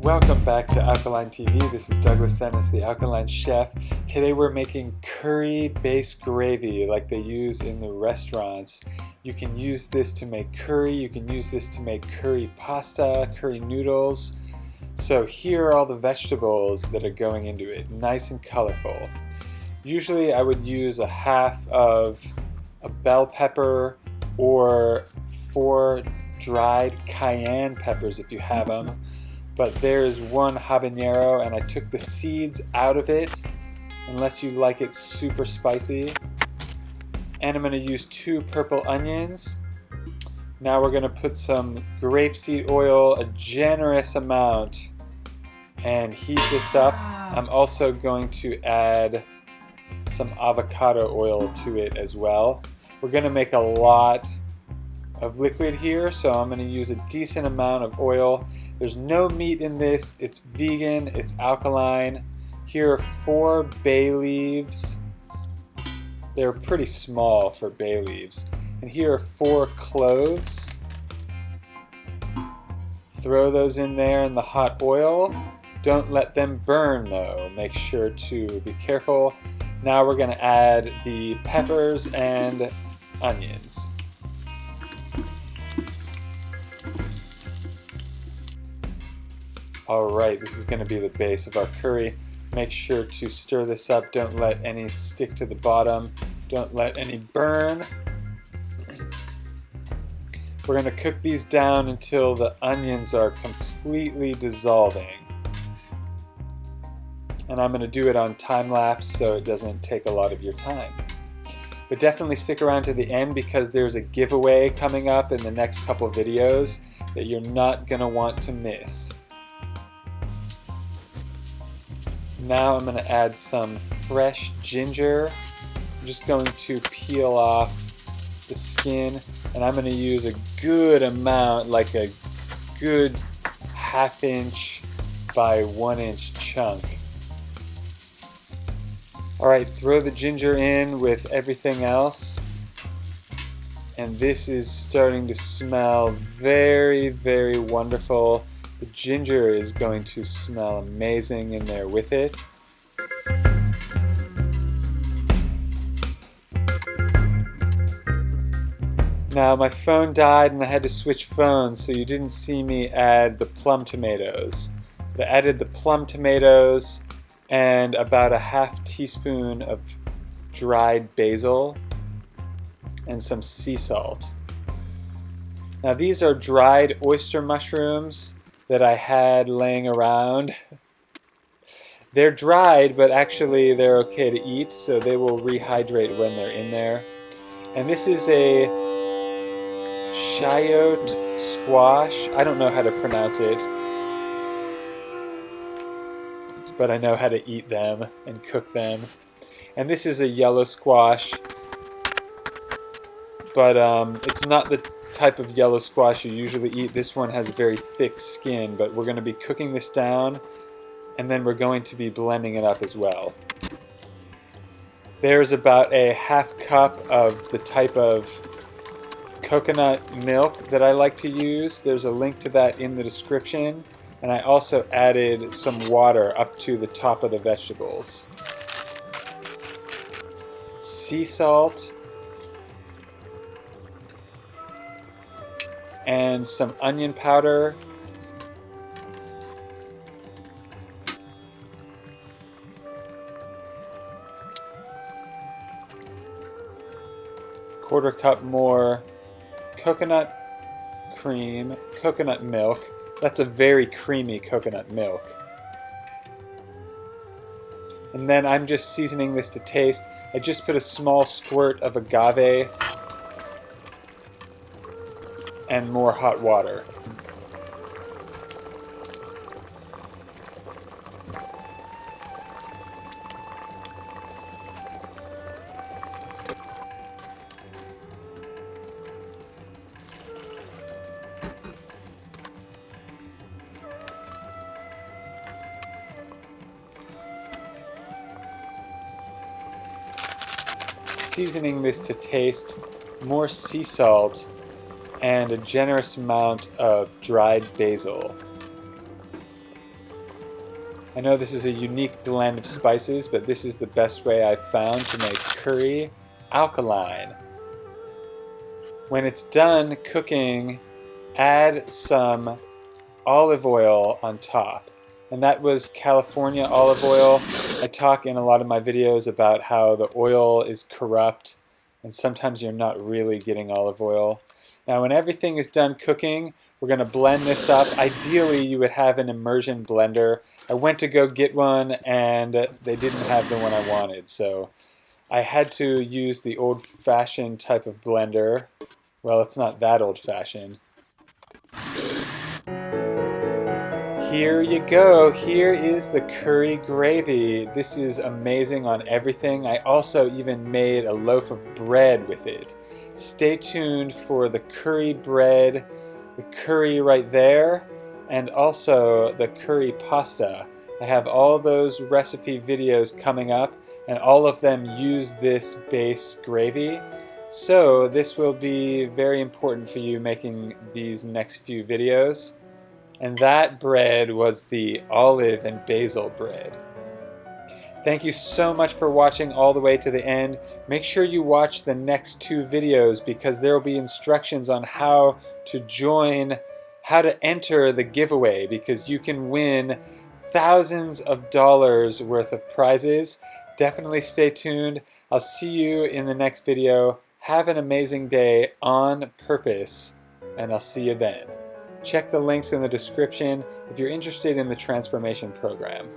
Welcome back to Alkaline TV. This is Douglas Dennis, the Alkaline Chef. Today we're making curry-based gravy like they use in the restaurants. You can use this to make curry, you can use this to make curry pasta, curry noodles. So here are all the vegetables that are going into it, nice and colorful. Usually I would use a half of a bell pepper or 4 dried cayenne peppers if you have them. But there's 1 habanero and I took the seeds out of it unless you like it super spicy. And I'm going to use 2 purple onions. Now we're going to put some grapeseed oil, a generous amount, and heat this up. I'm also going to add some avocado oil to it as well. We're going to make a lot of liquid here, so I'm going to use a decent amount of oil. There's no meat in this, it's vegan, it's alkaline. Here are 4 bay leaves. They're pretty small for bay leaves. And here are 4 cloves. Throw those in there in the hot oil. Don't let them burn though, make sure to be careful. Now we're going to add the peppers and onions. Alright, this is going to be the base of our curry. Make sure to stir this up. Don't let any stick to the bottom. Don't let any burn. We're going to cook these down until the onions are completely dissolving. And I'm going to do it on time lapse so it doesn't take a lot of your time. But definitely stick around to the end because there's a giveaway coming up in the next couple videos that you're not going to want to miss. Now I'm going to add some fresh ginger. I'm just going to peel off the skin, and I'm going to use a good amount, like a good 1/2 inch by 1 inch chunk. Alright, throw the ginger in with everything else. And this is starting to smell very, very wonderful. The ginger is going to smell amazing in there with it. Now my phone died and I had to switch phones, so you didn't see me add the plum tomatoes. But I added the plum tomatoes and about a 1/2 teaspoon of dried basil and some sea salt. Now these are dried oyster mushrooms that I had laying around. They're dried, but actually they're okay to eat, so they will rehydrate when they're in there. And this is a shallot squash. I don't know how to pronounce it, but I know how to eat them and cook them. And this is a yellow squash, but it's not the type of yellow squash you usually eat. This one has very thick skin, but we're going to be cooking this down and then we're going to be blending it up as well. There's about a 1/2 cup of the type of coconut milk that I like to use. There's a link to that in the description, and I also added some water up to the top of the vegetables. Sea salt and some onion powder. Quarter cup more coconut cream, coconut milk. That's a very creamy coconut milk. And then I'm just seasoning this to taste. I just put a small squirt of agave and more hot water. Seasoning this to taste, more sea salt, and a generous amount of dried basil. I know this is a unique blend of spices, but this is the best way I've found to make curry alkaline. When it's done cooking, add some olive oil on top. And that was California olive oil. I talk in a lot of my videos about how the oil is corrupt and sometimes you're not really getting olive oil. Now when everything is done cooking, we're going to blend this up. Ideally you would have an immersion blender. I went to go get one and they didn't have the one I wanted, so I had to use the old-fashioned type of blender. Well, it's not that old-fashioned. Here you go. Here is the curry gravy. This is amazing on everything. I also even made a loaf of bread with it. Stay tuned for the curry bread, the curry right there, and also the curry pasta. I have all those recipe videos coming up, and all of them use this base gravy. So this will be very important for you making these next few videos. And that bread was the olive and basil bread. Thank you so much for watching all the way to the end. Make sure you watch the next 2 videos because there will be instructions on how to join, how to enter the giveaway, because you can win thousands of dollars worth of prizes. Definitely stay tuned. I'll see you in the next video. Have an amazing day on purpose, and I'll see you then. Check the links in the description if you're interested in the transformation program.